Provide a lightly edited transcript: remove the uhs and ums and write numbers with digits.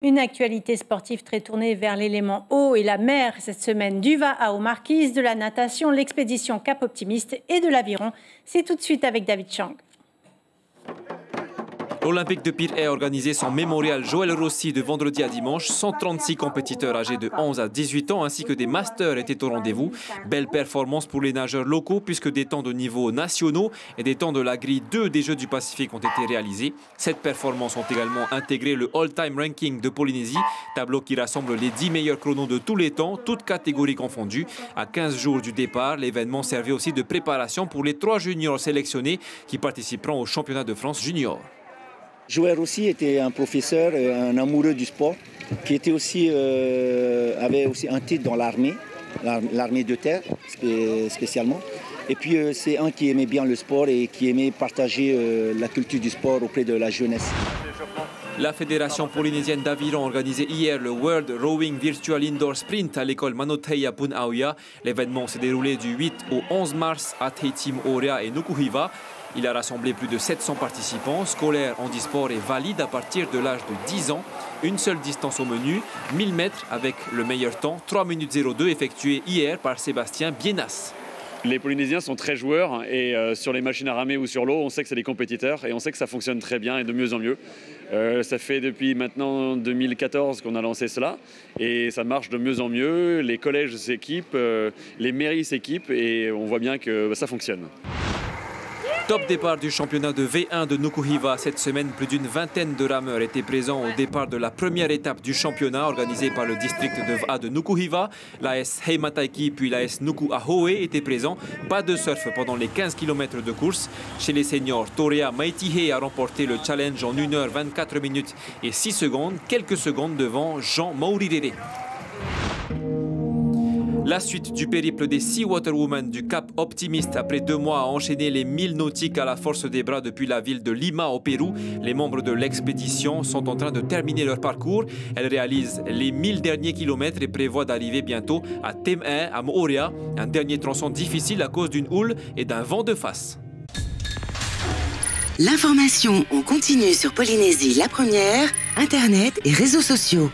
Une actualité sportive très tournée vers l'élément eau et la mer. Cette semaine, du Va aux Marquises, de la natation, l'expédition Cap Optimiste et de l'aviron. C'est tout de suite avec David Chang. L'Olympique de Pire a organisé son mémorial Joël Rossi de vendredi à dimanche. 136 compétiteurs âgés de 11 à 18 ans ainsi que des masters étaient au rendez-vous. Belle performance pour les nageurs locaux puisque des temps de niveau nationaux et des temps de la grille 2 des Jeux du Pacifique ont été réalisés. Cette performance ont également intégré le all-time ranking de Polynésie, tableau qui rassemble les 10 meilleurs chronos de tous les temps, toutes catégories confondues. À 15 jours du départ, l'événement servait aussi de préparation pour les 3 juniors sélectionnés qui participeront au championnat de France junior. Joël Rossi était un professeur, un amoureux du sport, qui était aussi, avait aussi un titre dans l'armée de terre spécialement. Et puis c'est un qui aimait bien le sport et qui aimait partager la culture du sport auprès de la jeunesse. La Fédération polynésienne d'aviron a organisé hier le World Rowing Virtual Indoor Sprint à l'école Manoteia Punaoia. L'événement s'est déroulé du 8 au 11 mars à Teitim Orea et Nukuhiva. Il a rassemblé plus de 700 participants, scolaires, handisport et valides à partir de l'âge de 10 ans. Une seule distance au menu, 1000 mètres avec le meilleur temps, 3 minutes 02 effectué hier par Sébastien Bienas. Les Polynésiens sont très joueurs et sur les machines à ramer ou sur l'eau, on sait que c'est des compétiteurs et on sait que ça fonctionne très bien et de mieux en mieux. Ça fait depuis maintenant 2014 qu'on a lancé cela et ça marche de mieux en mieux. Les collèges s'équipent, les mairies s'équipent et on voit bien que ça fonctionne. Top départ du championnat de V1 de Nukuhiva. Cette semaine, plus d'une vingtaine de rameurs étaient présents au départ de la première étape du championnat organisé par le district de Va de Nukuhiva. L'AS Heimataiki puis l'AS Nuku Ahoe étaient présents. Pas de surf pendant les 15 km de course. Chez les seniors, Torea Maitihe a remporté le challenge en 1 h 24 minutes et 6 secondes, quelques secondes devant Jean Maurirere. La suite du périple des Sea Water Women du Cap Optimiste après 2 mois à enchaîner les 1000 nautiques à la force des bras depuis la ville de Lima au Pérou. Les membres de l'expédition sont en train de terminer leur parcours. Elles réalisent les 1000 derniers kilomètres et prévoient d'arriver bientôt à Tem1 à Moorea, un dernier tronçon difficile à cause d'une houle et d'un vent de face. L'information en continu sur Polynésie la première, Internet et réseaux sociaux.